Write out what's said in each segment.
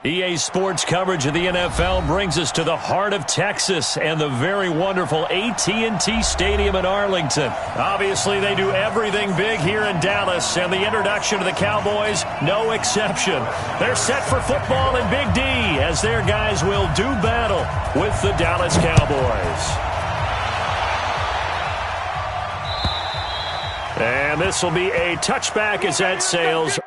EA Sports coverage of the NFL brings us to the heart of Texas and the very wonderful AT&T Stadium in Arlington. Obviously, they do everything big here in Dallas, and the introduction to the Cowboys, no exception. They're set for football in Big D as their guys will do battle with the Dallas Cowboys. And this will be a touchback as that sails.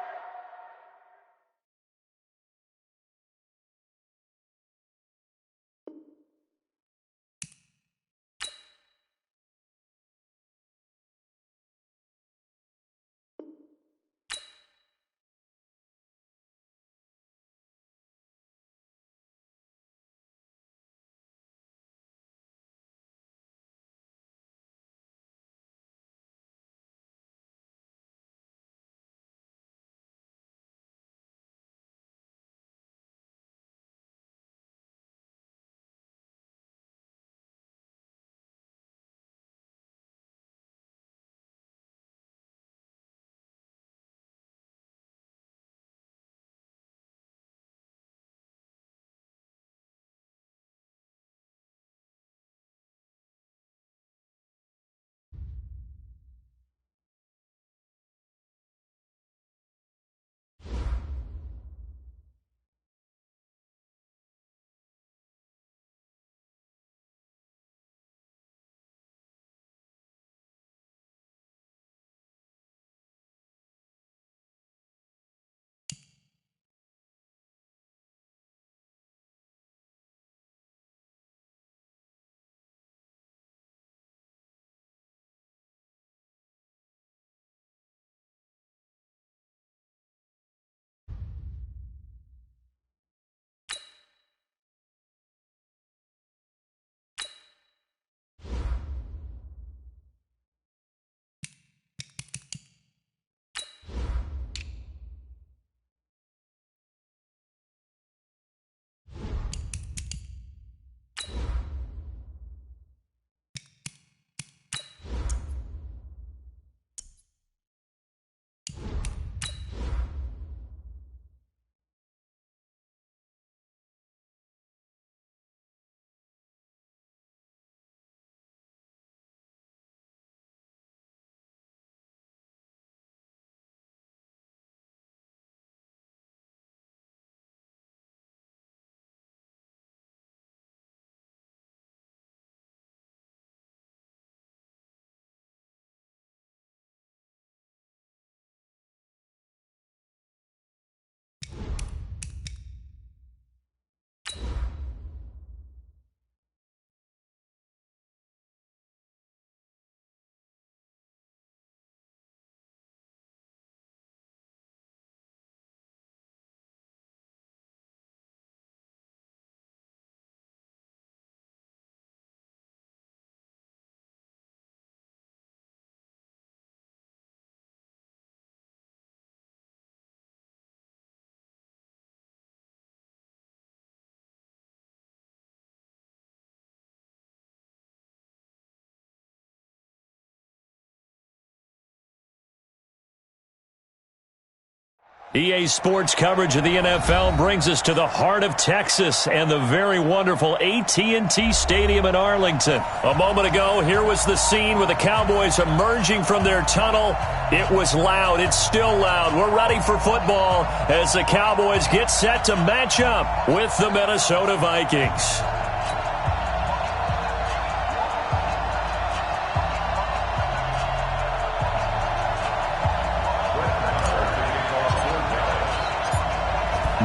EA Sports coverage of the NFL brings us to the heart of Texas and the very wonderful AT&T Stadium in Arlington. A moment ago, here was the scene with the Cowboys emerging from their tunnel. It was loud. It's still loud. We're ready for football as the Cowboys get set to match up with the Minnesota Vikings.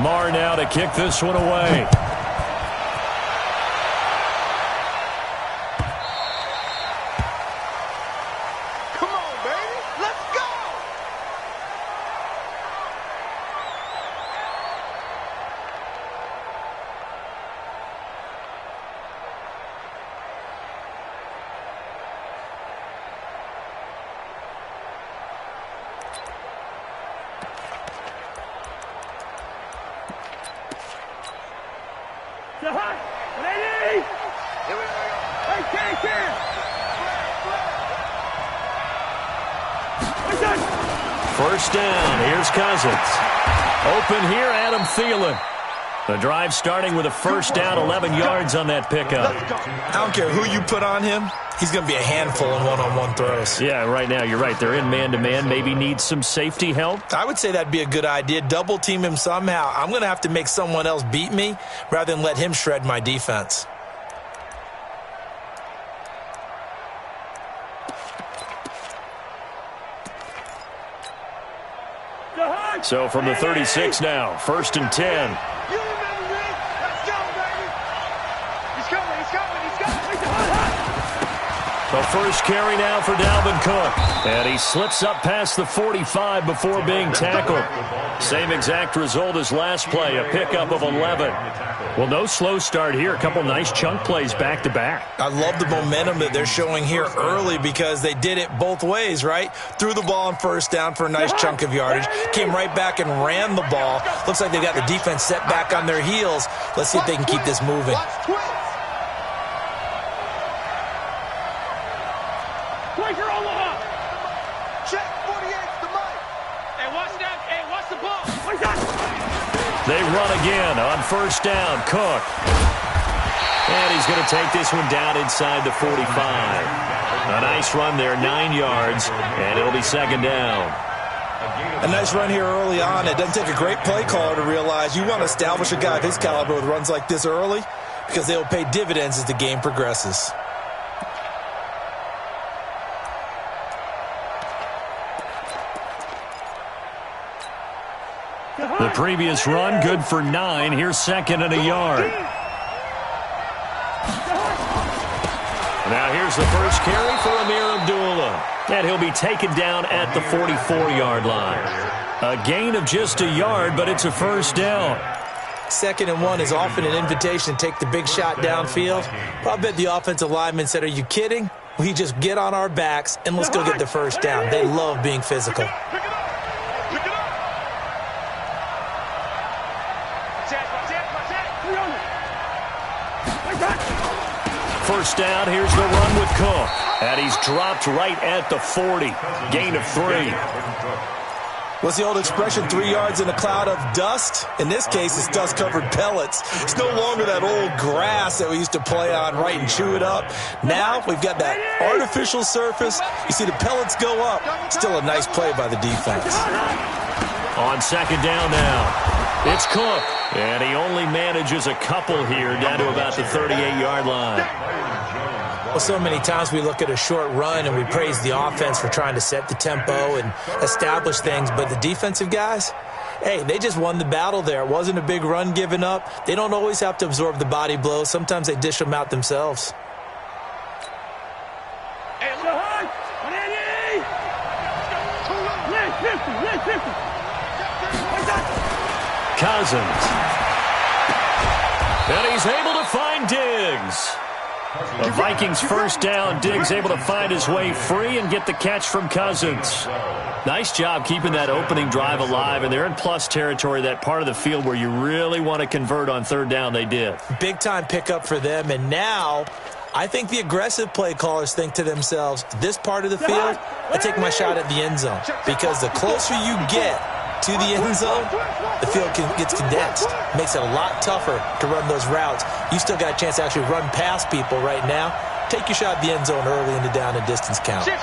Marr now to kick this one away. Come on, baby. Let's go. Ready? Here we go. Hey, Ken! First down. Here's Cousins. Open here, Adam Thielen. The drive starting with a first down, 11 yards on that pickup. I don't care who you put on him. He's going to be a handful in one-on-one throws. Yeah, right now, you're right. They're in man-to-man. Maybe needs some safety help. I would say that'd be a good idea. Double team him somehow. I'm going to have to make someone else beat me rather than let him shred my defense. So from the 36 now, 1st and 10. The first carry now for Dalvin Cook. And he slips up past the 45 before being tackled. Same exact result as last play, a pickup of 11. Well, no slow start here. A couple nice chunk plays back-to-back. I love the momentum that they're showing here early because they did it both ways, right? Threw the ball on first down for a nice chunk of yardage. Came right back and ran the ball. Looks like they've got the defense set back on their heels. Let's see if they can keep this moving. They run again on first down. Cook. And he's going to take this one down inside the 45. A nice run there, 9 yards, and it'll be 2nd down. A nice run here early on. It doesn't take a great play caller to realize you want to establish a guy of his caliber with runs like this early because they will pay dividends as the game progresses. The previous run, good for 9. Here's 2nd and a yard. Now here's the first carry for Amir Abdullah. And he'll be taken down at the 44-yard line. A gain of just a yard, but it's a first down. 2nd and 1 is often an invitation to take the big shot downfield. But I bet the offensive lineman said, are you kidding? We just get on our backs and let's go get the first down. They love being physical. First down, here's the run with Cook. And he's dropped right at the 40. Gain of 3. What's the old expression, 3 yards in a cloud of dust? In this case, it's dust-covered pellets. It's no longer that old grass that we used to play on, right, and chew it up. Now we've got that artificial surface. You see the pellets go up. Still a nice play by the defense. On 2nd down now, it's Cook. And he only manages a couple here down to about the 38-yard line. Well, so many times we look at a short run and we praise the offense for trying to set the tempo and establish things. But the defensive guys, hey, they just won the battle there. It wasn't a big run given up. They don't always have to absorb the body blows. Sometimes they dish them out themselves. Cousins. And he's able to find Diggs. The Vikings first down. Diggs able to find his way free and get the catch from Cousins. Nice job keeping that opening drive alive, and they're in plus territory, that part of the field where you really want to convert on 3rd down. They did. Big-time pickup for them, and now I think the aggressive play callers think to themselves, this part of the field, I take my shot at the end zone, because the closer you get to the end zone, the field gets condensed. Makes it a lot tougher to run those routes. You still got a chance to actually run past people right now. Take your shot at the end zone early in the down and distance count. Hey,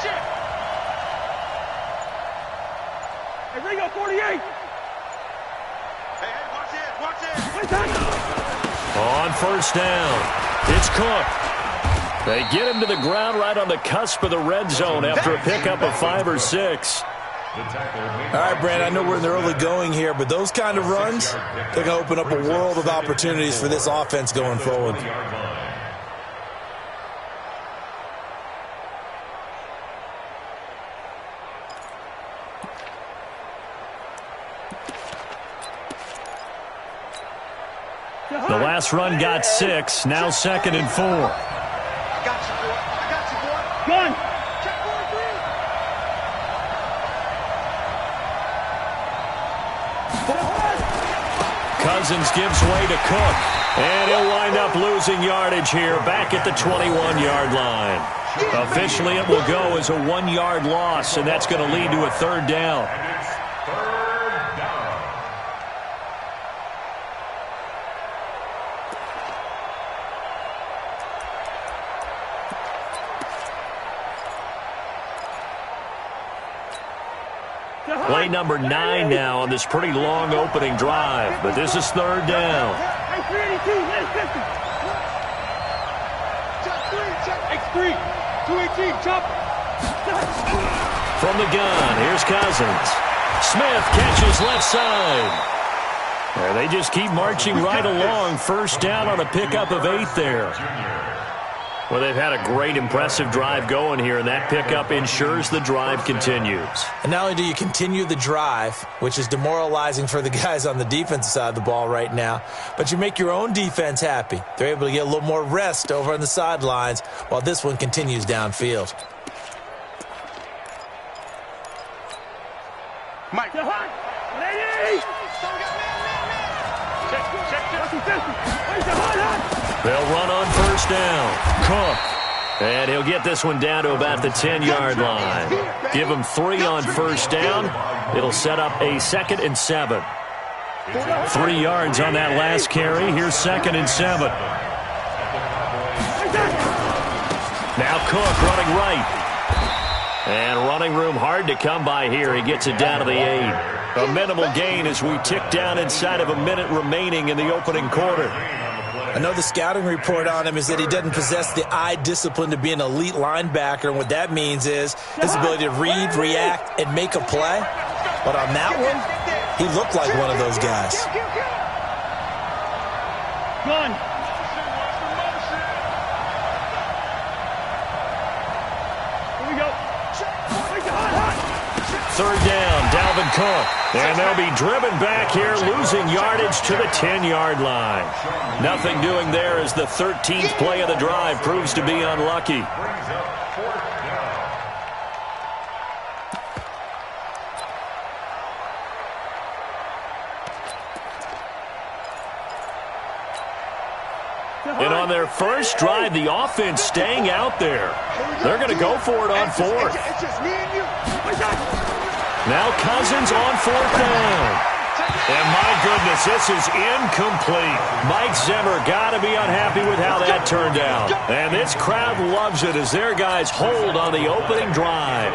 Ringo, 48. Hey, watch it. On first down, it's Cook. They get him to the ground right on the cusp of the red zone after a pickup of 5 or 6. All right, Brand, I know we're in the early going here, but those kind of runs, they're going to open up a world of opportunities for this offense going forward. The last run got 6, now 2nd and 4. I got you, boy. I got you, boy. Gun. Check 43. Cousins gives way to Cook, and he'll wind up losing yardage here back at the 21-yard line. Officially, it will go as a 1-yard loss, and that's going to lead to a 3rd down. Play number 9 now on this pretty long opening drive, but this is third down. X3, 218, chop. From the gun, here's Cousins. Smith catches left side. And they just keep marching right along. First down on a pickup of 8 there. Well, they've had a great, impressive drive going here, and that pickup ensures the drive continues. And not only do you continue the drive, which is demoralizing for the guys on the defensive side of the ball right now, but you make your own defense happy. They're able to get a little more rest over on the sidelines while this one continues downfield. Mike. Lady! They'll run on first down. Cook. And he'll get this one down to about the 10-yard line. Give him 3 on first down. It'll set up a 2nd and 7. 3 yards on that last carry. Here's 2nd and 7. Now Cook running right. And running room hard to come by here. He gets it down to the 8. A minimal gain as we tick down inside of a minute remaining in the opening quarter. I know the scouting report on him is that he doesn't possess the eye discipline to be an elite linebacker, and what that means is his ability to read, react, and make a play. But on that one, he looked like one of those guys. Gun. Here we go. Third down, Dalvin Cook. And they'll be driven back here, losing yardage to the 10-yard line. Nothing doing there as the 13th play of the drive proves to be unlucky. And on their first drive, the offense staying out there. They're going to go for it on 4th. It's just me and you. Now Cousins on 4th down. And my goodness, this is incomplete. Mike Zimmer got to be unhappy with how that turned out. And this crowd loves it as their guys hold on the opening drive.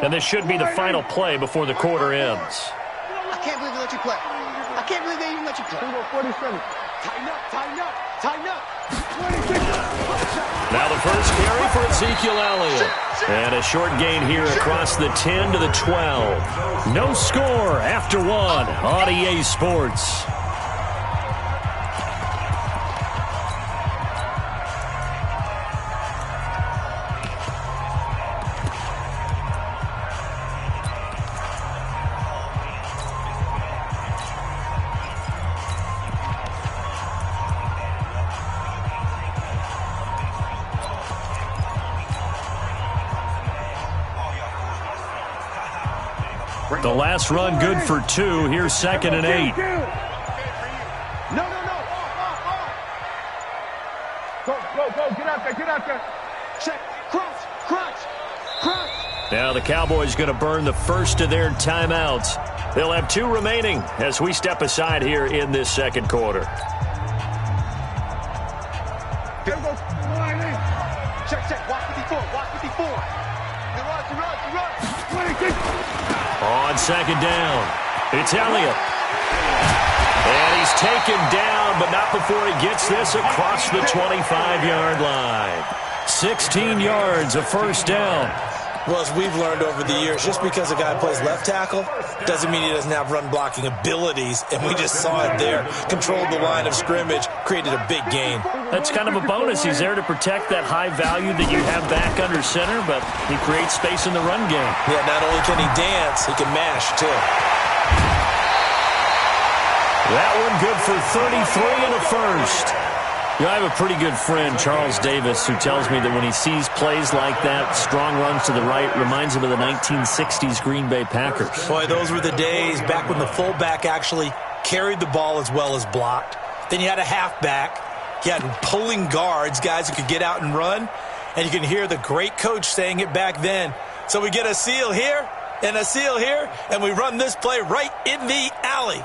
And this should be the final play before the quarter ends. I can't believe they let you play. I can't believe they even let you play. 47. Tighten up, tighten up, tighten up. 26. Now the first carry for Ezekiel Elliott. And a short gain here across the 10 to the 12. No score after 1 on EA Sports. The last run good for 2. Here's 2nd and 8. No. Go. Get out there. Check. Crunch. Now the Cowboys going to burn the first of their timeouts. They'll have 2 remaining as we step aside here in this second quarter. Check. Watch 54. Run. On second down, it's Elliott. And he's taken down, but not before he gets this across the 25-yard line. 16 yards, a first down. Well, as we've learned over the years, just because a guy plays left tackle doesn't mean he doesn't have run-blocking abilities, and we just saw it there. Controlled the line of scrimmage, created a big gain. That's kind of a bonus. He's there to protect that high value that you have back under center, but he creates space in the run game. Yeah, not only can he dance, he can mash, too. That one good for 33 and a first. You know, I have a pretty good friend, Charles Davis, who tells me that when he sees plays like that, strong runs to the right, reminds him of the 1960s Green Bay Packers. Boy, those were the days back when the fullback actually carried the ball as well as blocked. Then you had a halfback. You had pulling guards, guys who could get out and run. And you can hear the great coach saying it back then. So we get a seal here and a seal here, and we run this play right in the alley.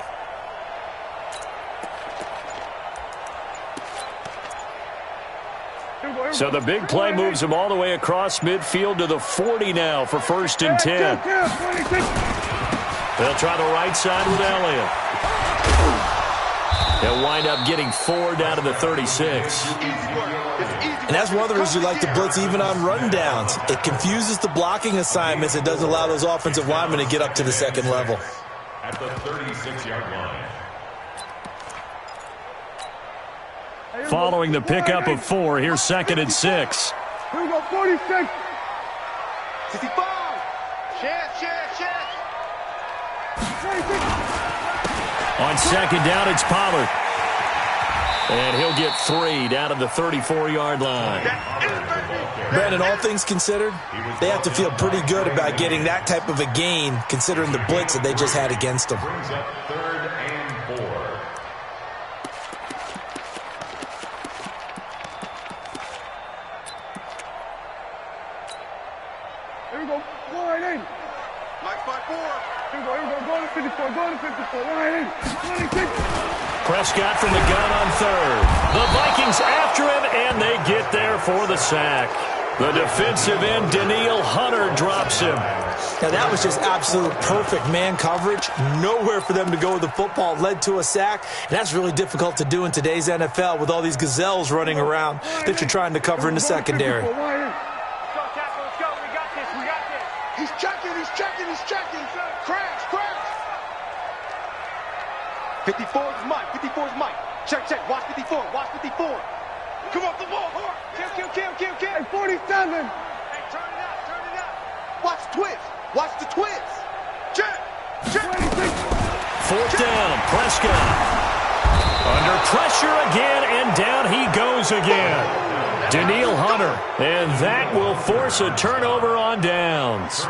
So the big play moves him all the way across midfield to the 40 now for 1st and 10. They'll try the right side with Elliott. They'll wind up getting 4 down to the 36. And that's one of the reasons you like to blitz even on rundowns. It confuses the blocking assignments. It doesn't allow those offensive linemen to get up to the second level. At the 36-yard line. Following the pickup of 4, here's 2nd and 6. Here we go, 46. 65. Chance. On 2nd down, it's Pollard. And he'll get 3 down to the 34-yard line. Brandon, all things considered, they have to feel pretty good about getting that type of a gain considering the blitz that they just had against them. Brings up 3rd and 4. Here we go, go right in. Mike 5-4. Here we go, go to 54, right in. 26. Prescott from the gun on 3rd. The Vikings after him, and they get there for the sack. The defensive end, Danielle Hunter, drops him. Now, that was just absolute perfect man coverage. Nowhere for them to go with the football. Led to a sack. And that's really difficult to do in today's NFL with all these gazelles running around that you're trying to cover in the secondary. Let's go, tackle, let's go. We got this. He's checking. Crash. 54 is Mike. Check. Watch 54. Come off the ball. Hard. Kill. Hey, 47. Hey, turn it up. Watch the twist. Check. 4th down, Prescott. Under pressure again, and down he goes again. Danielle Hunter, and that will force a turnover on downs.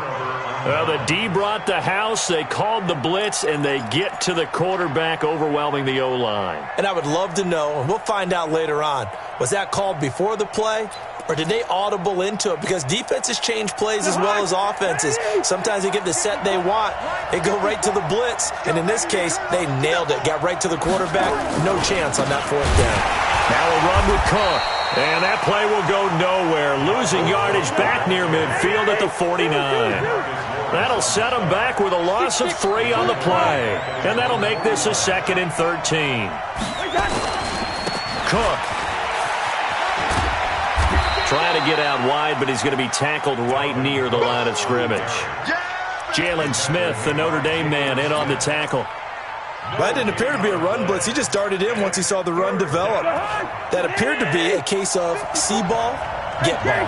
Well, the D brought the house, they called the blitz, and they get to the quarterback, overwhelming the O-line. And I would love to know, and we'll find out later on, was that called before the play, or did they audible into it? Because defenses change plays as well as offenses. Sometimes they get the set they want. They go right to the blitz, and in this case, they nailed it. Got right to the quarterback. No chance on that 4th down. Now a run with Cook, and that play will go nowhere. Losing yardage back near midfield at the 49. That'll set them back with a loss of 3 on the play. And that'll make this a 2nd and 13. Cook trying to get out wide, but he's going to be tackled right near the line of scrimmage. Jalen Smith, the Notre Dame man, in on the tackle. That didn't appear to be a run blitz. He just darted in once he saw the run develop. That appeared to be a case of see ball, get ball.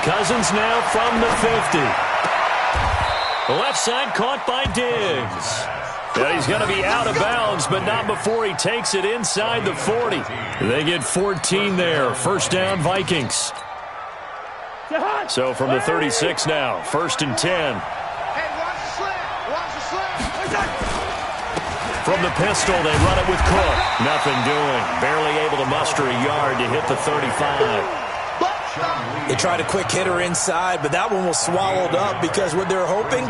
Cousins now from the 50. The left side caught by Diggs. And he's going to be out of bounds, but not before he takes it inside the 40. They get 14 there. 1st down, Vikings. So from the 36 now, 1st and 10. Hey, watch the slant. From the pistol, they run it with Cook. Nothing doing. Barely able to muster a yard to hit the 35. They tried a quick hitter inside, but that one was swallowed up because what they're hoping,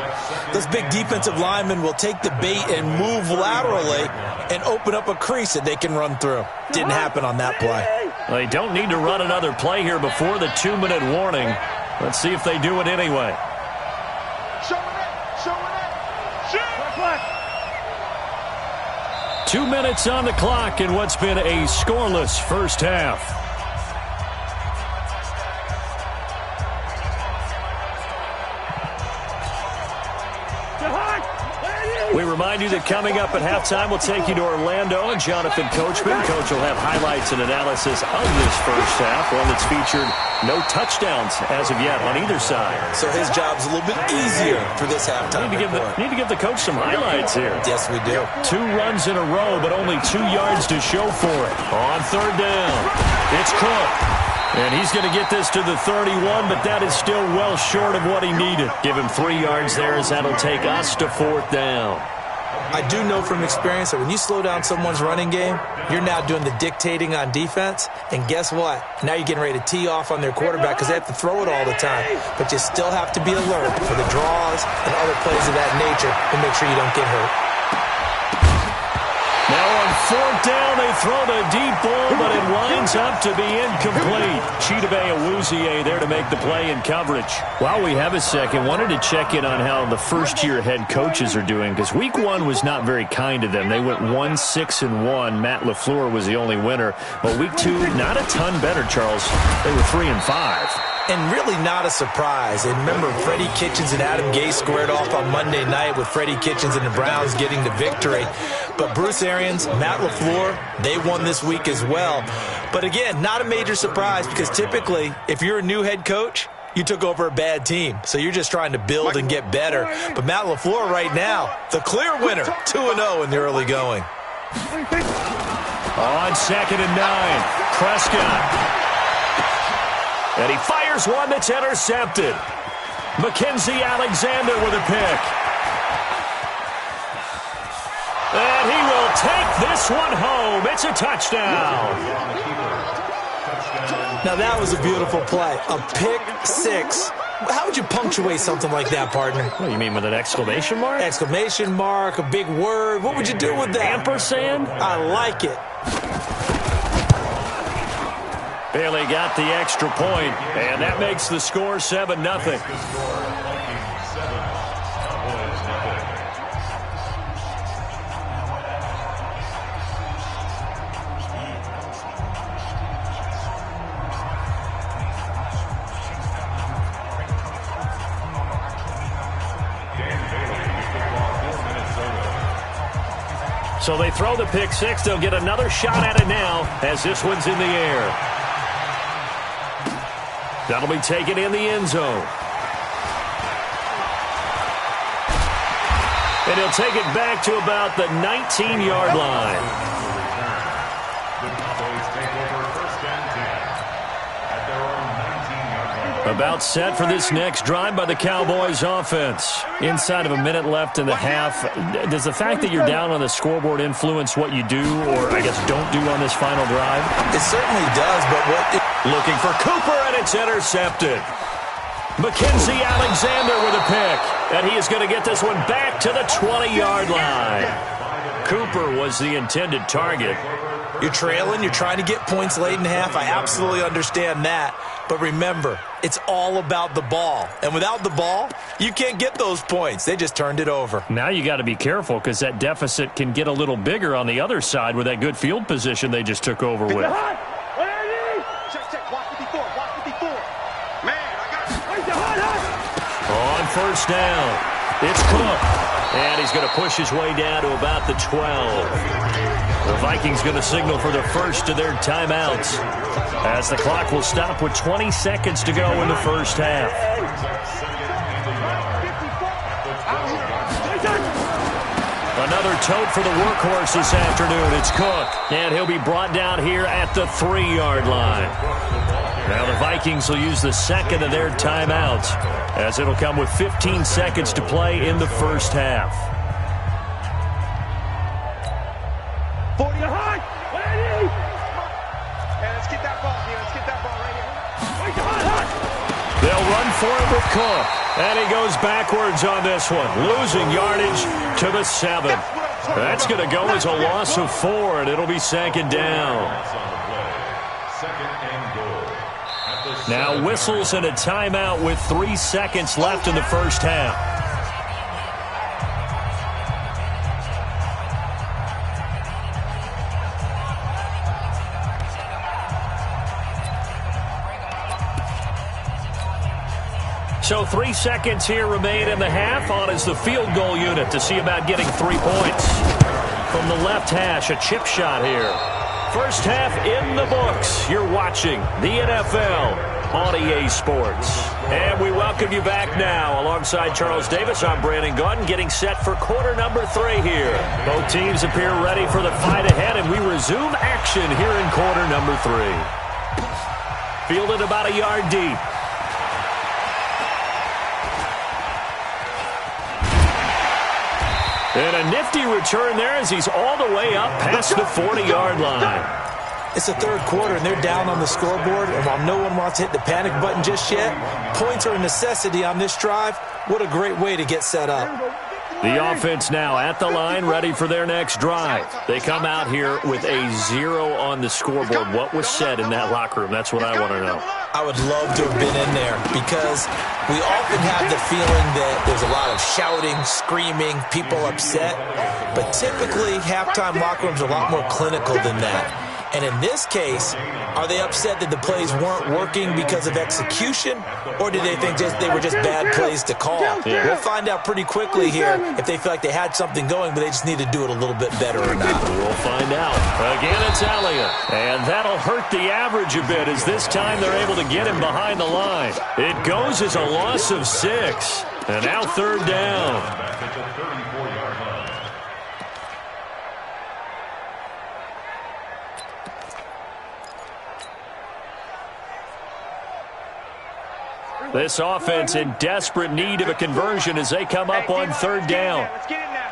those big defensive linemen will take the bait and move laterally and open up a crease that they can run through. Didn't happen on that play. They don't need to run another play here before the 2-minute warning. Let's see if they do it anyway. Showing it. 2 minutes on the clock in what's been a scoreless first half. We remind you that coming up at halftime, we'll take you to Orlando and Jonathan Coachman. Coach will have highlights and analysis of this first half, one that's featured no touchdowns as of yet on either side. So his job's a little bit easier for this halftime. Need to give the coach some highlights here. Yes, we do. 2 runs in a row, but only 2 yards to show for it. On 3rd down, it's Cook. And he's going to get this to the 31, but that is still well short of what he needed. Give him 3 yards there as that'll take us to 4th down. I do know from experience that when you slow down someone's running game, you're now doing the dictating on defense. And guess what? Now you're getting ready to tee off on their quarterback because they have to throw it all the time. But you still have to be alert for the draws and other plays of that nature to make sure you don't get hurt. Now on 4th down, they throw the deep ball, but it winds up to be incomplete. Chidobe Awuzie there to make the play in coverage. While we have a second, wanted to check in on how the first-year head coaches are doing, because Week 1 was not very kind to them. They went 1-6-1. Matt LaFleur was the only winner. But Week 2, not a ton better, Charles. They were 3-5. And really not a surprise. And remember, Freddie Kitchens and Adam Gase squared off on Monday night with Freddie Kitchens and the Browns getting the victory. But Bruce Arians, Matt LaFleur, they won this week as well. But again, not a major surprise because typically, if you're a new head coach, you took over a bad team. So you're just trying to build and get better. But Matt LaFleur right now, the clear winner, 2-0 in the early going. On 2nd and 9, Prescott. And he fires one that's intercepted. Mackenzie Alexander with a pick. And he will take this one home. It's a touchdown. Now that was a beautiful play. A pick six. How would you punctuate something like that, partner? What do you mean, with an exclamation mark? Exclamation mark, a big word. What would you do with that? Ampersand? I like it. Bailey got the extra point, and that makes the score 7-0. So they throw the pick six. They'll get another shot at it now as this one's in the air. That'll be taken in the end zone. And he'll take it back to about the 19-yard line. The Cowboys take over 1st and 10 at their own 19-yard line. About set for this next drive by the Cowboys offense. Inside of a minute left in the half. Does the fact that you're down on the scoreboard influence what you do, or I guess don't do on this final drive? It certainly does, but what... Looking for Cooper, and it's intercepted. Mackenzie Alexander with a pick, and he is going to get this one back to the 20-yard line. Cooper was the intended target. You're trailing, you're trying to get points late in half. I absolutely understand that. But remember, it's all about the ball. And without the ball, you can't get those points. They just turned it over. Now you got to be careful because that deficit can get a little bigger on the other side with that good field position they just took over with. On 1st down, it's Cook, and he's going to push his way down to about the 12. The Vikings going to signal for the first of their timeouts as the clock will stop with 20 seconds to go in the first half. Another tote for the workhorse this afternoon. It's Cook, and he'll be brought down here at the 3-yard line. Now the Vikings will use the second of their timeouts as it'll come with 15 seconds to play in the first half. 40 hard. Ready? Hey, let's get that ball here. Let's get that ball right here. They'll run for it with Cook, and he goes backwards on this one, losing yardage to the 7. That's going to go as a loss of 4, and it'll be 2nd down. Now whistles and a timeout with 3 seconds left in the first half. So 3 seconds here remain in the half. On is the field goal unit to see about getting 3 points. From the left hash, a chip shot here. First half in the books. You're watching the NFL on EA Sports. And we welcome you back now. Alongside Charles Davis, I'm Brandon Gaudin, getting set for quarter number 3 here. Both teams appear ready for the fight ahead, and we resume action here in quarter number 3. Fielded about a yard deep. And a nifty return there as he's all the way up past the 40-yard line. It's the third quarter, and they're down on the scoreboard. And while no one wants to hit the panic button just yet, points are a necessity on this drive. What a great way to get set up. The offense now at the line, ready for their next drive. They come out here with a 0 on the scoreboard. What was said in that locker room? That's what I want to know. I would love to have been in there because we often have the feeling that there's a lot of shouting, screaming, people upset. But typically, halftime locker rooms are a lot more clinical than that. And in this case, are they upset that the plays weren't working because of execution, or did they think they were just bad plays to call? Yeah. We'll find out pretty quickly here if they feel like they had something going, but they just need to do it a little bit better or not. We'll find out. Again, it's Elliott. And that'll hurt the average a bit as this time they're able to get him behind the line. It goes as a loss of 6. And now third down. This offense in desperate need of a conversion as they come up on third down. Let's get in now.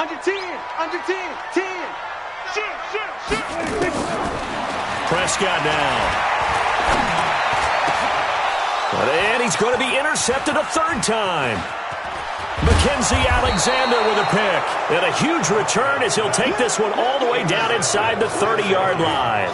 Under 10, under 10, 10. Shoot. Prescott now. And he's going to be intercepted a third time. Mackenzie Alexander with a pick. And a huge return as he'll take this one all the way down inside the 30-yard line.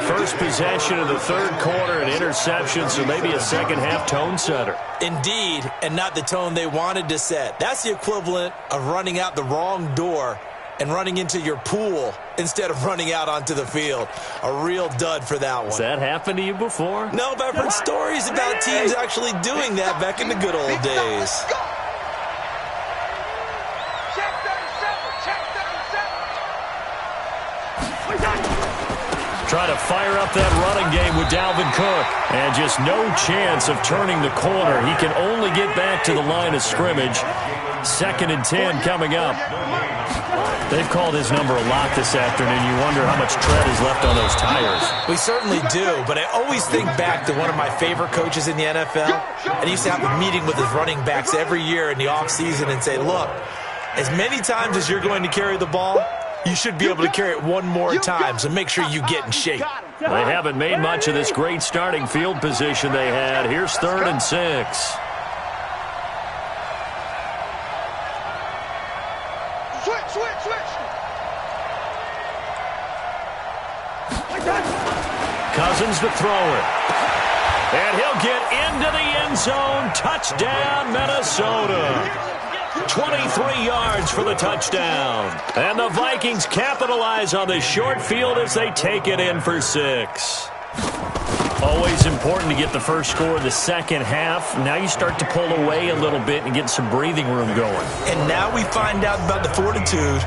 First possession of the third quarter, an interception, so maybe a second-half tone setter. Indeed, and not the tone they wanted to set. That's the equivalent of running out the wrong door and running into your pool instead of running out onto the field. A real dud for that one. Has that happened to you before? No, but I've heard stories about teams actually doing that back in the good old days. Try to fire up that running game with Dalvin Cook. And just no chance of turning the corner. He can only get back to the line of scrimmage. 2nd and 10 coming up. They've called his number a lot this afternoon. You wonder how much tread is left on those tires. We certainly do, but I always think back to one of my favorite coaches in the NFL. And he used to have a meeting with his running backs every year in the offseason and say, look, as many times as you're going to carry the ball, you should be able to carry it one more time, so make sure you get in shape. They haven't made much of this great starting field position they had. Here's 3rd and 6. Switch. Cousins to throw it. And he'll get into the end zone. Touchdown, Minnesota. 23 yards for the touchdown. And the Vikings capitalize on the short field as they take it in for 6. Always important to get the first score of the second half. Now you start to pull away a little bit and get some breathing room going. And now we find out about the fortitude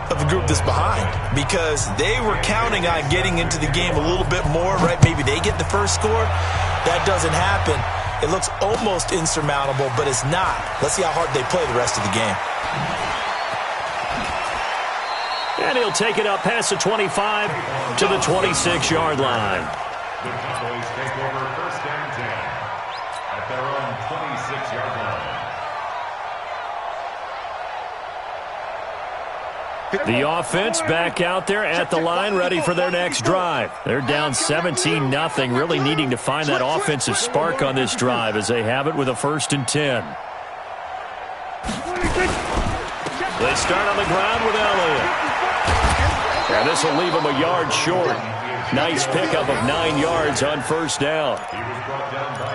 of the group that's behind, because they were counting on getting into the game a little bit more, right? Maybe they get the first score. That doesn't happen. It looks almost insurmountable, but it's not. Let's see how hard they play the rest of the game. And he'll take it up past the 25 to the 26-yard line. The Cowboys take over 1st and 10 at their own 26-yard line. The offense back out there at the line, ready for their next drive. They're down 17-0, really needing to find that offensive spark on this drive as they have it with a 1st and 10. They start on the ground with Elliott. And this will leave them a yard short. Nice pickup of 9 yards on 1st down.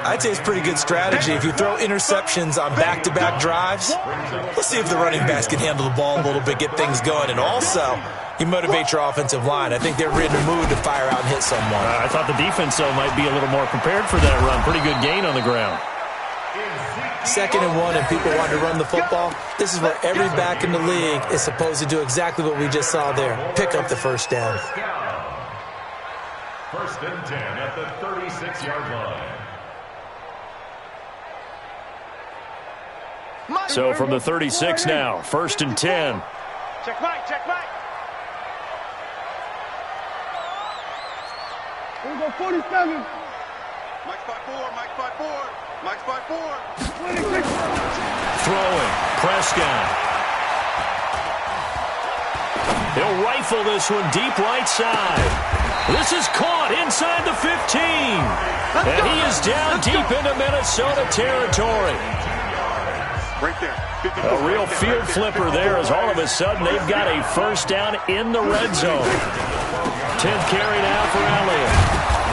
I'd say it's pretty good strategy. If you throw interceptions on back-to-back drives, let's see if the running backs can handle the ball a little bit, get things going. And also, you motivate your offensive line. I think they're in the mood to fire out and hit someone. I thought the defense, though, might be a little more prepared for that run. Pretty good gain on the ground. 2nd and 1, and people want to run the football. This is where every back in the league is supposed to do exactly what we just saw there. Pick up the 1st down. 1st and 10 at the 36-yard line. So from the 36 now, 1st and 10. Check Mike. Here we go, 47. Mike's by 4, Mike's by 4, Mike's by 4. 26. Throwing, Prescott. He'll rifle this one deep right side. This is caught inside the 15. And he is down deep into Minnesota territory. Right there. A real field flipper there as all of a sudden they've got a first down in the red zone. 10th carry now for Elliott.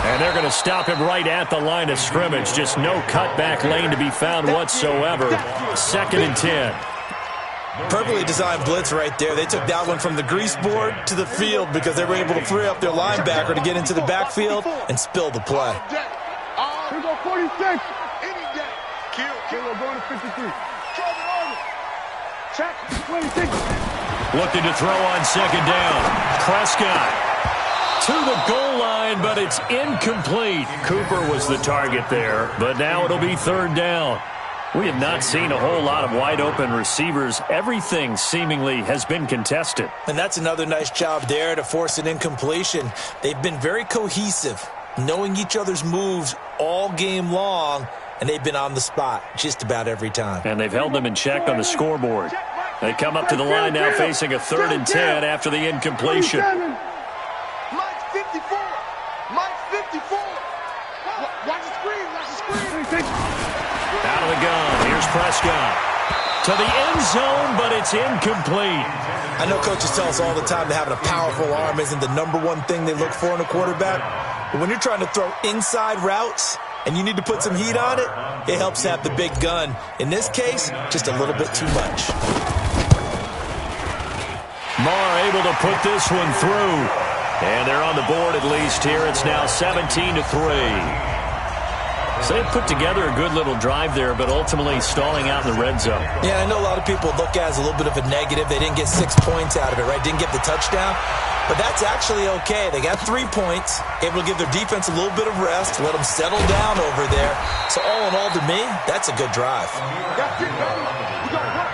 And they're going to stop him right at the line of scrimmage. Just no cutback lane to be found whatsoever. 2nd and 10. Perfectly designed blitz right there. They took that one from the grease board to the field because they were able to free up their linebacker to get into the backfield and spill the play. Here we go, 46. Any day. Kill. Here we go, going to 53. Check, 26. Looking to throw on 2nd down. Prescott to the goal line, but it's incomplete. Cooper was the target there, but now it'll be 3rd down. We have not seen a whole lot of wide-open receivers. Everything seemingly has been contested. And that's another nice job there to force an incompletion. They've been very cohesive, knowing each other's moves all game long, and they've been on the spot just about every time. And they've held them in check on the scoreboard. They come up to the line now facing a 3rd and 10 after the incompletion. Mike's 54. Mike's 54. Watch the screen. Watch the screen. Out of the gun. Here's Prescott. To the end zone, but it's incomplete. I know coaches tell us all the time that having a powerful arm isn't the #1 thing they look for in a quarterback. But when you're trying to throw inside routes and you need to put some heat on it, it helps have the big gun. In this case, just a little bit too much. Marr able to put this one through. And they're on the board at least here. It's now 17-3. So they put together a good little drive there, but ultimately stalling out in the red zone. Yeah, I know a lot of people look at it as a little bit of a negative. They didn't get 6 points out of it, right? Didn't get the touchdown. But that's actually okay. They got 3 points, able to give their defense a little bit of rest, let them settle down over there. So all in all, to me, that's a good drive. That's it, baby. We got to work.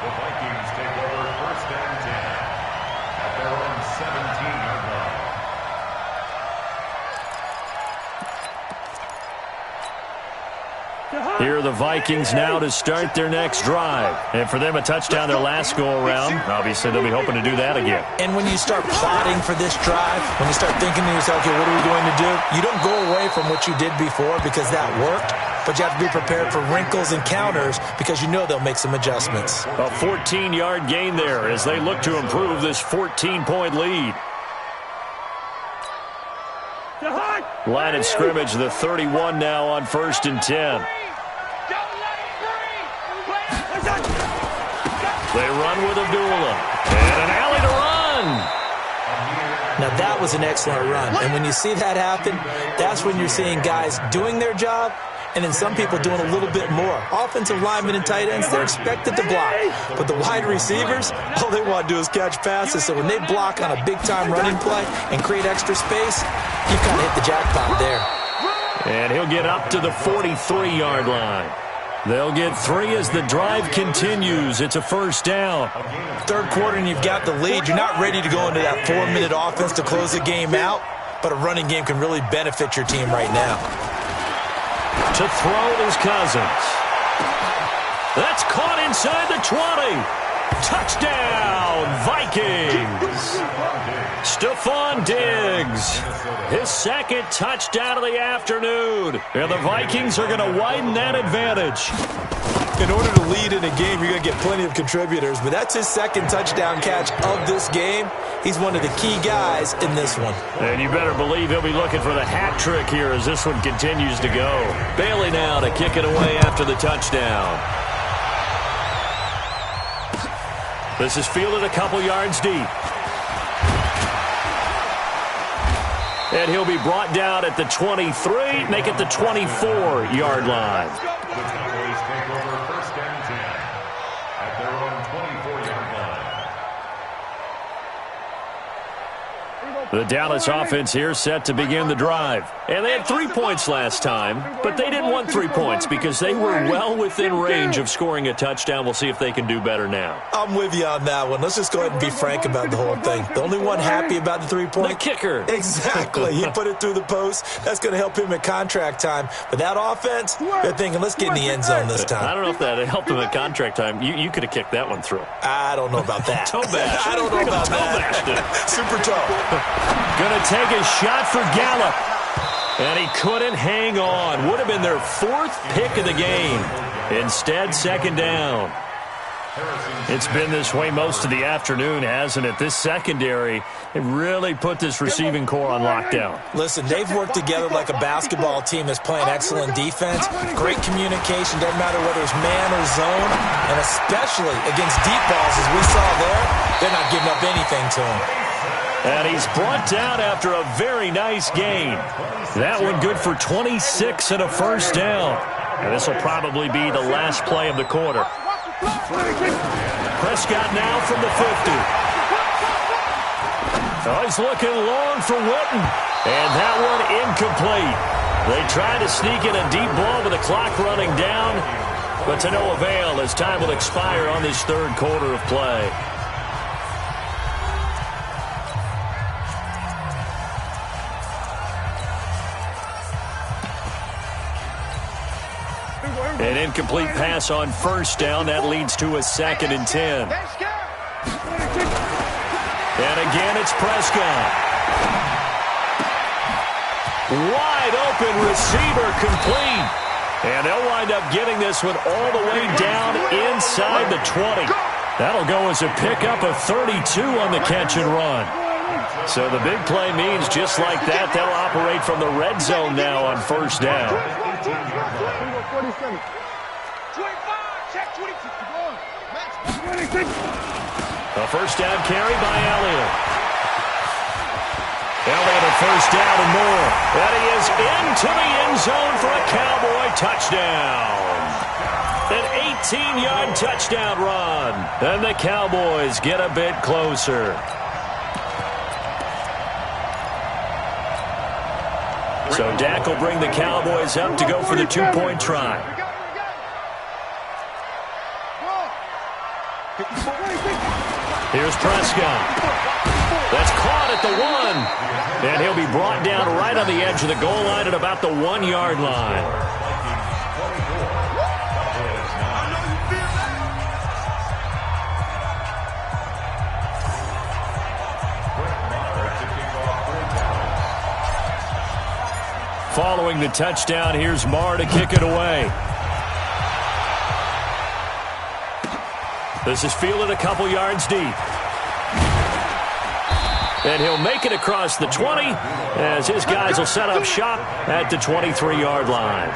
The Vikings take over 1st and 10 at their own 17-yard line. Here are the Vikings now to start their next drive. And for them, a touchdown their last go-around. Obviously, they'll be hoping to do that again. And when you start plotting for this drive, when you start thinking to yourself, okay, what are we going to do? You don't go away from what you did before because that worked, but you have to be prepared for wrinkles and counters because you know they'll make some adjustments. A 14-yard gain there as they look to improve this 14-point lead. Line of scrimmage, the 31 now on 1st and 10. They run with Abdullah. And an alley to run. Now, that was an excellent run. And when you see that happen, that's when you're seeing guys doing their job and then some people doing a little bit more. Offensive linemen and tight ends, they're expected to block. But the wide receivers, all they want to do is catch passes. So when they block on a big-time running play and create extra space, you kind of hit the jackpot there. And he'll get up to the 43-yard line. They'll get 3 as the drive continues. It's a 1st down. 3rd quarter and you've got the lead. You're not ready to go into that 4-minute offense to close the game out, but a running game can really benefit your team right now. To throw is Cousins. That's caught inside the 20. Touchdown, Vikings. Stephon Diggs, his 2nd touchdown of the afternoon. And the Vikings are going to widen that advantage. In order to lead in a game, you're going to get plenty of contributors, but that's his 2nd touchdown catch of this game. He's one of the key guys in this one. And you better believe he'll be looking for the hat trick here as this one continues to go. Bailey now to kick it away after the touchdown. This is fielded a couple yards deep. And he'll be brought down at the 23, make it the 24-yard line. The Cowboys take over 1st and 10 at their own 24-yard line. Here we go, The Dallas offense here set to begin the drive. And they had 3 points last time, but they didn't want 3 points because they were well within range of scoring a touchdown. We'll see if they can do better now. I'm with you on that one. Let's just go ahead and be frank about the whole thing. The only one happy about the 3-point? The kicker. Exactly. He put it through the post. That's going to help him at contract time. But that offense, they're thinking, let's get in the end zone this time. I don't know if that helped him at contract time. You could have kicked that one through. I don't know about that. Toe bash. I don't know about that. Super toe. Going to take a shot for Gallup. And he couldn't hang on. Would have been their 4th pick of the game. Instead, 2nd down. It's been this way most of the afternoon, hasn't it? This secondary, it really put this receiving core on lockdown. Listen, they've worked together like a basketball team that's playing excellent defense. Great communication, doesn't matter whether it's man or zone. And especially against deep balls, as we saw there, they're not giving up anything to him. And he's brought down after a very nice gain. That one good for 26 and a first down. And this will probably be the last play of the quarter. Prescott now from the 50. Oh, he's looking long for Witten. And that one incomplete. They tried to sneak in a deep ball with the clock running down, but to no avail as time will expire on this 3rd quarter of play. An incomplete pass on first down. That leads to a 2nd and 10. And again, it's Prescott. Wide open receiver complete. And they'll wind up getting this one all the way down inside the 20. That'll go as a pickup of 32 on the catch and run. So the big play means just like that, they'll operate from the red zone now on first down. 47. 25, check 26. A first down carry by Elliott. Elliott a first down and more. And he is into the end zone for a Cowboy touchdown. An 18-yard touchdown run. And the Cowboys get a bit closer. So Dak will bring the Cowboys up to go for the 2-point try. Here's Prescott. That's caught at the 1. And he'll be brought down right on the edge of the goal line at about the 1-yard line. Following the touchdown, here's Marr to kick it away. This is fielded a couple yards deep. And he'll make it across the 20 as his guys will set up shop at the 23-yard line.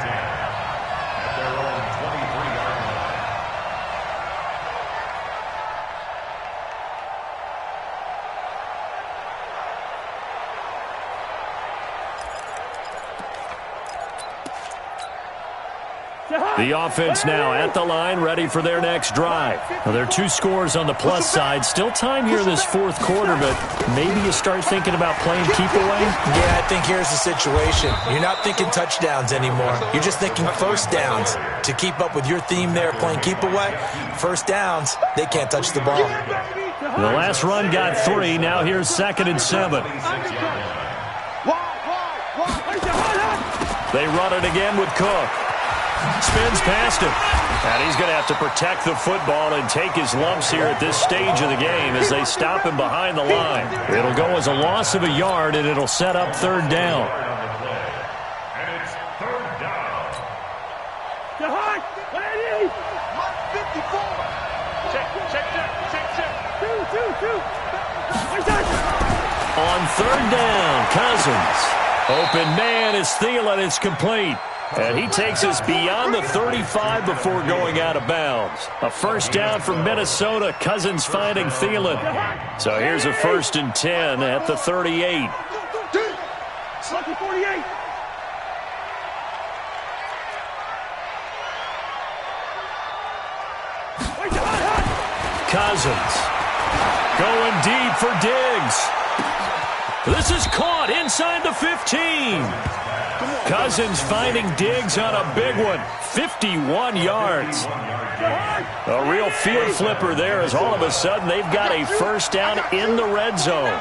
The offense now at the line, ready for their next drive. Now, there are 2 scores on the plus side. Still time here in this 4th quarter, but maybe you start thinking about playing keep away? Yeah, I think here's the situation. You're not thinking touchdowns anymore. You're just thinking first downs. To keep up with your theme there, playing keep away, first downs, they can't touch the ball. The last run got 3. Now here's 2nd and 7. They run it again with Cook. Spins past him. And he's going to have to protect the football and take his lumps here at this stage of the game as they stop him behind the line. It'll go as a loss of a yard, and it'll set up 3rd down. And it's 3rd down. On 3rd down, Cousins. Open man is Thielen. It's complete. And he takes us beyond the 35 before going out of bounds. A first down from Minnesota. Cousins finding Thielen. So here's a 1st and 10 at the 38. Cousins going deep for Diggs. This is caught inside the 15. Cousins finding Diggs on a big one. 51 yards. A real field flipper there as all of a sudden they've got a first down in the red zone.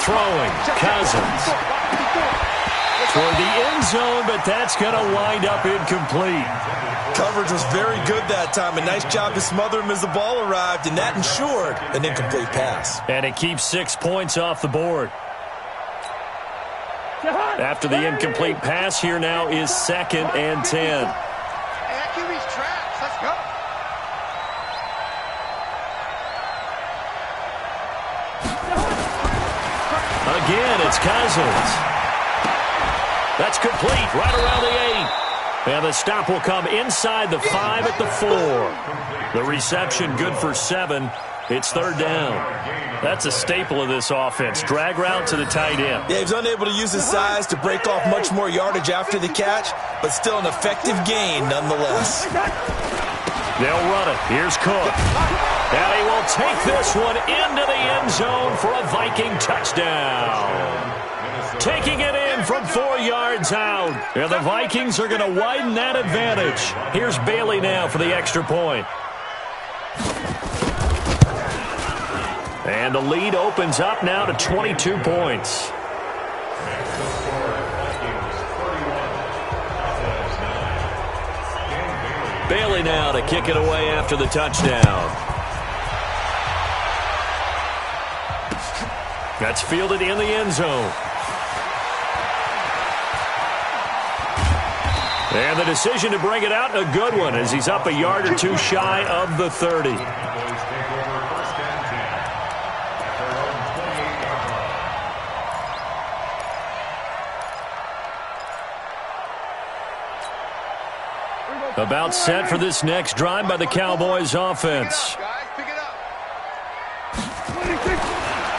Throwing, Cousins. Toward the end zone, but that's going to wind up incomplete. Coverage was very good that time. A nice job to smother him as the ball arrived, and that ensured an incomplete pass. And it keeps 6 points off the board. After the incomplete pass, here now is 2nd and 10. Hey, that QB's trash. Let's go. Again, it's Cousins. That's complete right around the 8. And the stop will come inside the 5 at the 4. The reception good for 7. It's 3rd down. That's a staple of this offense. Drag route to the tight end. Yeah, he was unable to use his size to break off much more yardage after the catch, but still an effective gain nonetheless. They'll run it. Here's Cook. And he will take this one into the end zone for a Viking touchdown. Taking it in from 4 yards out. And the Vikings are going to widen that advantage. Here's Bailey now for the extra point. And the lead opens up now to 22 points. Bailey now to kick it away after the touchdown. That's fielded in the end zone. And the decision to bring it out, a good one, as he's up a yard or two shy of the 30. About set for this next drive by the Cowboys offense.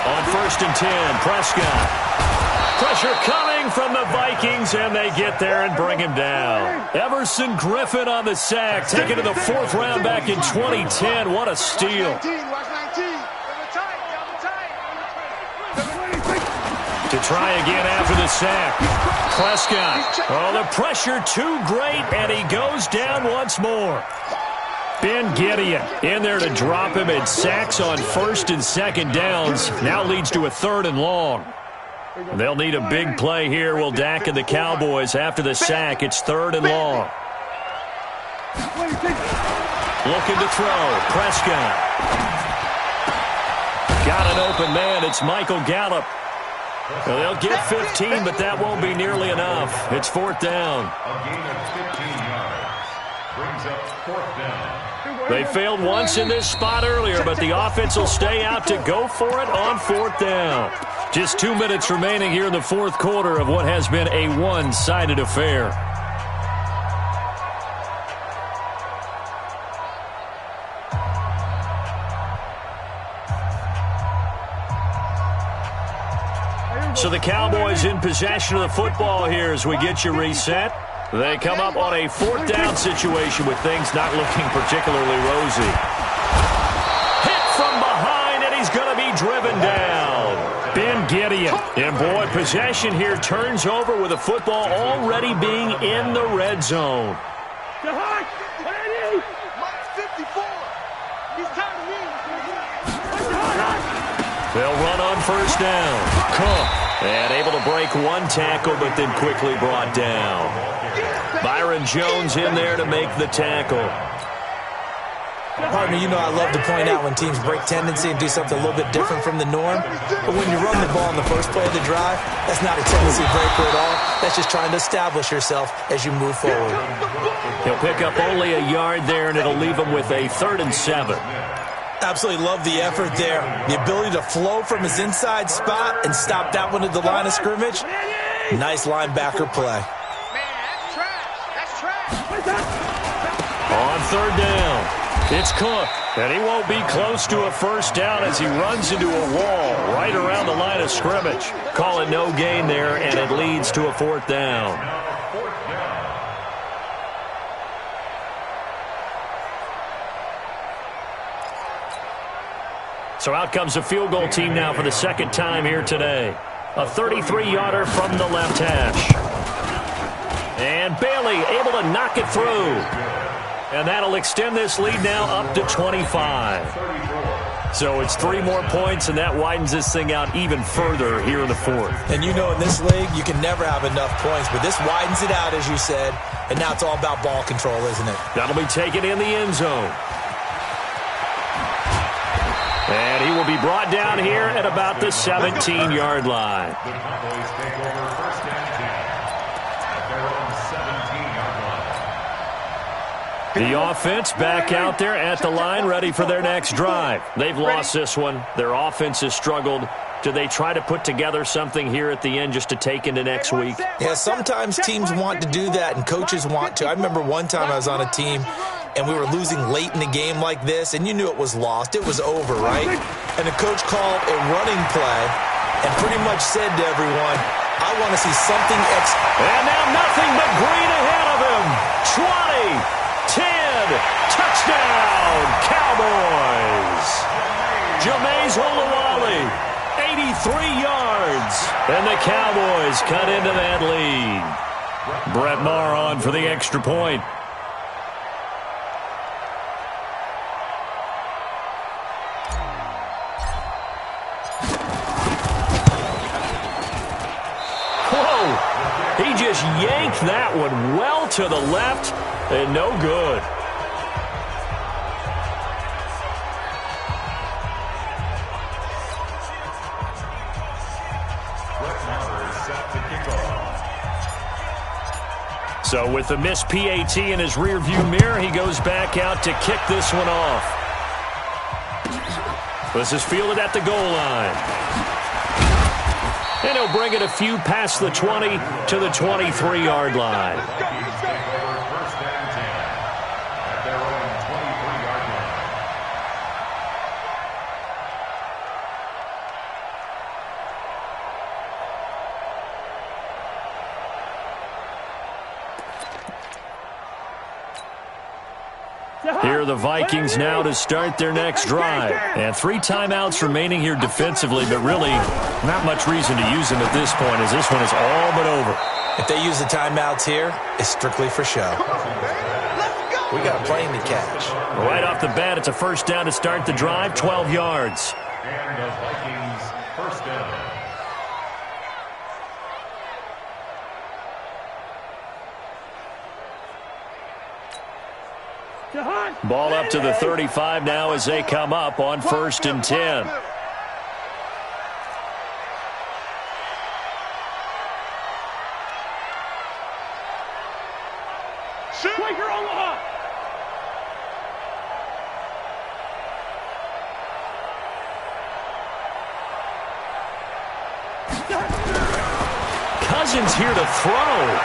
On 1st and 10, Prescott. Pressure coming from the Vikings, and they get there and bring him down. Everson Griffin on the sack, taken to the 4th round back in 2010. What a steal. To try again after the sack. Prescott. Oh, the pressure too great, and he goes down once more. Ben Gideon in there to drop him, and sacks on 1st and 2nd downs. Now leads to a 3rd and long. They'll need a big play here, will Dak and the Cowboys. After the sack, it's 3rd and long. Looking to throw. Prescott. Got an open man. It's Michael Gallup. Well, they'll get 15, but that won't be nearly enough. It's 4th down. A gain of 15 yards brings up 4th down. They failed once in this spot earlier, but the offense will stay out to go for it on 4th down. Just 2 minutes remaining here in the 4th quarter of what has been a one-sided affair. So the Cowboys in possession of the football here as we get you reset. They come up on a 4th down situation with things not looking particularly rosy. Hit from behind, and he's going to be driven down. Ben Gideon. And boy, possession here turns over with the football already being in the red zone. They'll run on 1st down. Cook. And able to break one tackle, but then quickly brought down. Byron Jones in there to make the tackle. Pardon me, you know I love to point out when teams break tendency and do something a little bit different from the norm. But when you run the ball in the first play of the drive, that's not a tendency breaker at all. That's just trying to establish yourself as you move forward. He'll pick up only a yard there, and it'll leave him with a 3rd and 7. Absolutely love the effort there. The ability to flow from his inside spot and stop that one at the line of scrimmage. Nice linebacker play. On 3rd down, it's Cook. And he won't be close to a 1st down as he runs into a wall right around the line of scrimmage. Call it no gain there, and it leads to a 4th down. So out comes a field goal team now for the second time here today. A 33-yarder from the left hash. And Bailey able to knock it through. And that'll extend this lead now up to 25. So it's 3 more points, and that widens this thing out even further here in the fourth. And you know in this league, you can never have enough points, but this widens it out, as you said, and now it's all about ball control, isn't it? That'll be taken in the end zone. And he will be brought down here at about the 17-yard line. The Cowboys take over first and 10 at their own 17-yard line. The offense back out there at the line, ready for their next drive. They've lost this one. Their offense has struggled. Do they try to put together something here at the end just to take into next week? Yeah, sometimes teams want to do that, and coaches want to. I remember one time I was on a team, and we were losing late in the game like this, and you knew it was lost. It was over, right? And the coach called a running play and pretty much said to everyone, I want to see something And now nothing but green ahead of him. 20, 10, touchdown, Cowboys. Jameis Olawale, 83 yards. And the Cowboys cut into that lead. Brett Maher on for the extra point. He just yanked that one well to the left, and no good. So with the missed PAT in his rearview mirror, he goes back out to kick this one off. This is fielded at the goal line. And he'll bring it a few past the 20 to the 23-yard line. Here are the Vikings now to start their next drive. And 3 timeouts remaining here defensively, but really not much reason to use them at this point as this one is all but over. If they use the timeouts here, it's strictly for show. We got a plane to catch. Right off the bat, it's a first down to start the drive, 12 yards. And the Vikings first down. Ball up to the 35 now as they come up on 1st and 10. Quaker Omaha! Cousins here to throw.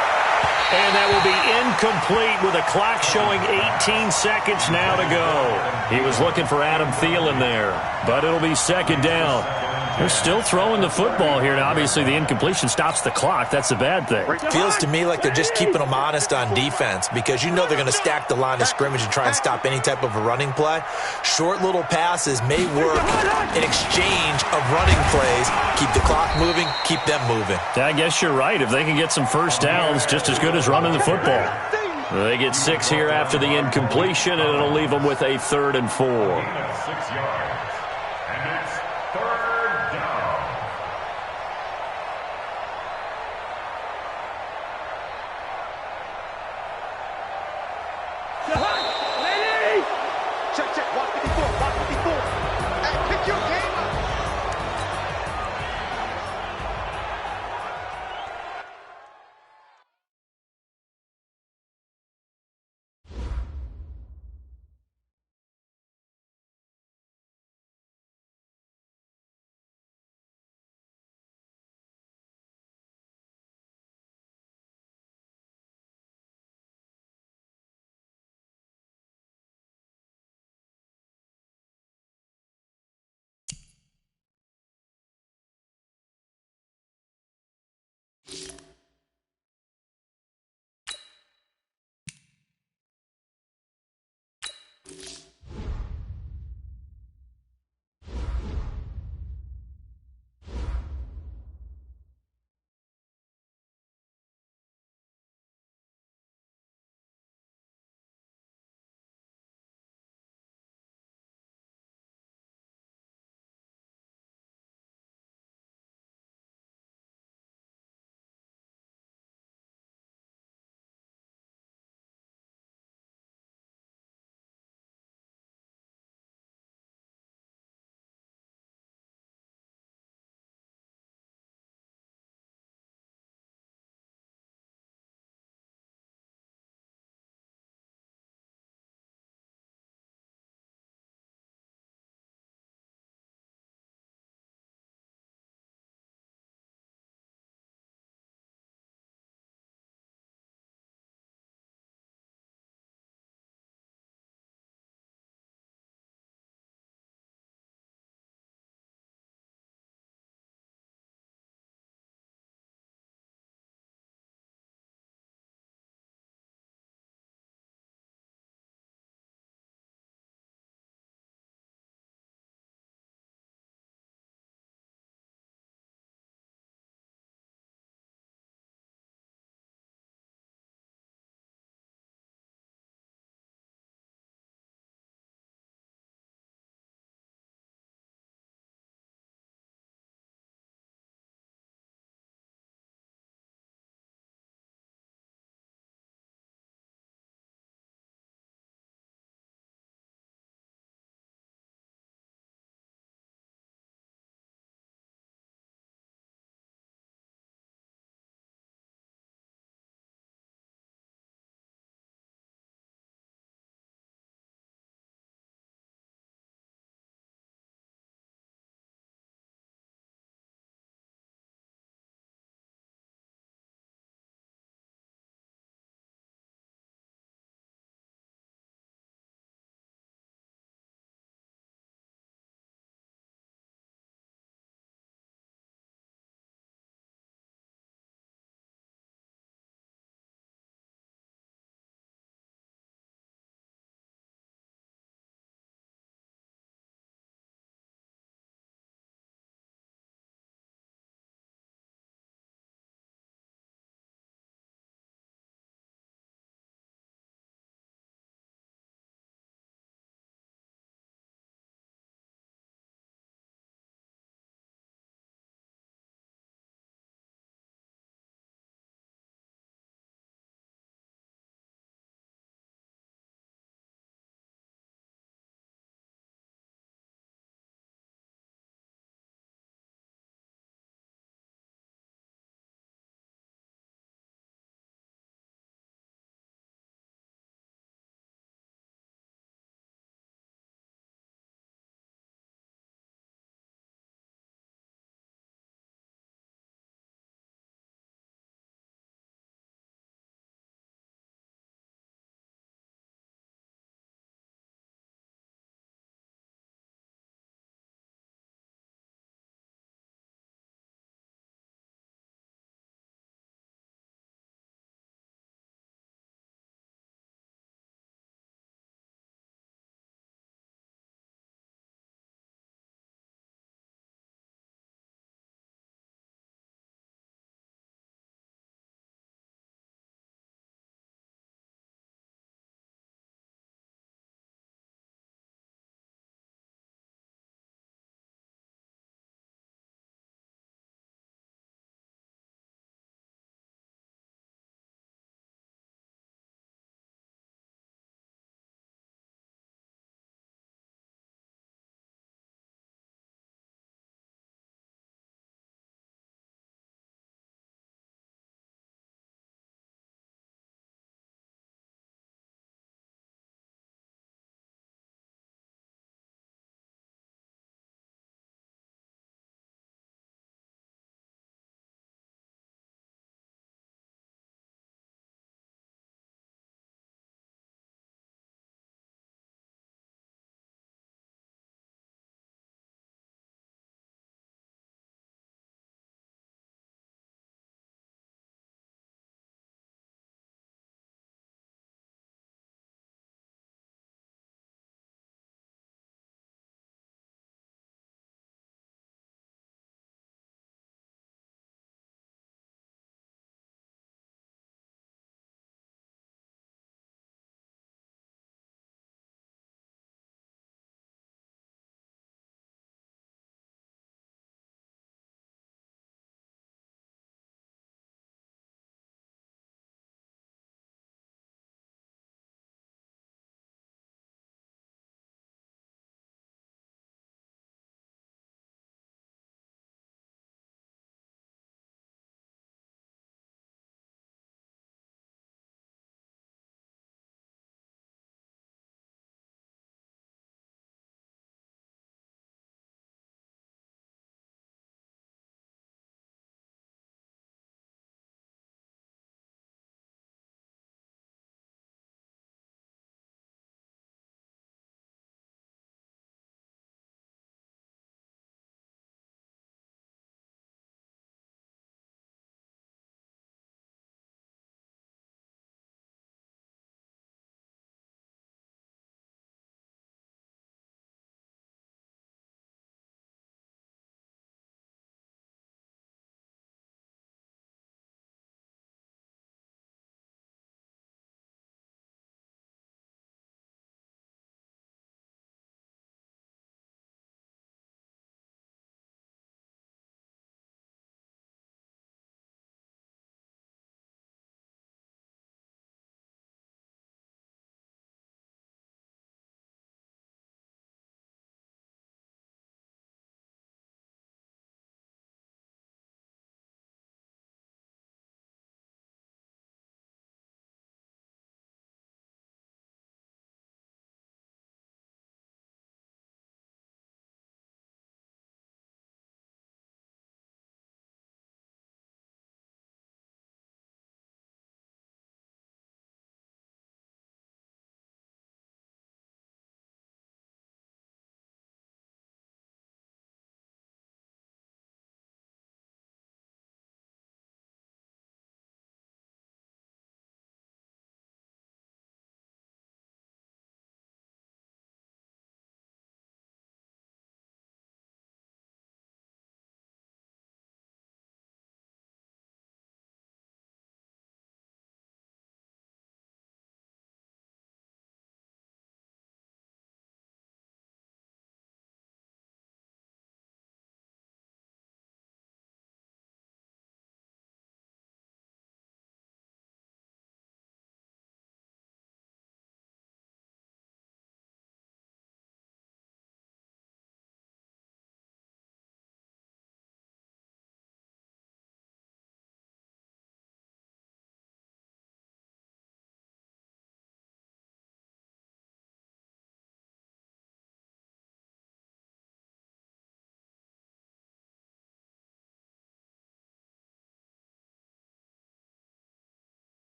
And that will be incomplete with a clock showing 18 seconds now to go. He was looking for Adam Thielen there, but it'll be second down. They're still throwing the football here, and obviously the incompletion stops the clock. That's a bad thing. Feels to me like they're just keeping them honest on defense because you know they're going to stack the line of scrimmage and try and stop any type of a running play. Short little passes may work in exchange of running plays. Keep the clock moving, keep them moving. I guess you're right. If they can get some first downs, just as good as running the football. They get 6 here after the incompletion, and it'll leave them with a 3rd and 4. 6 yards.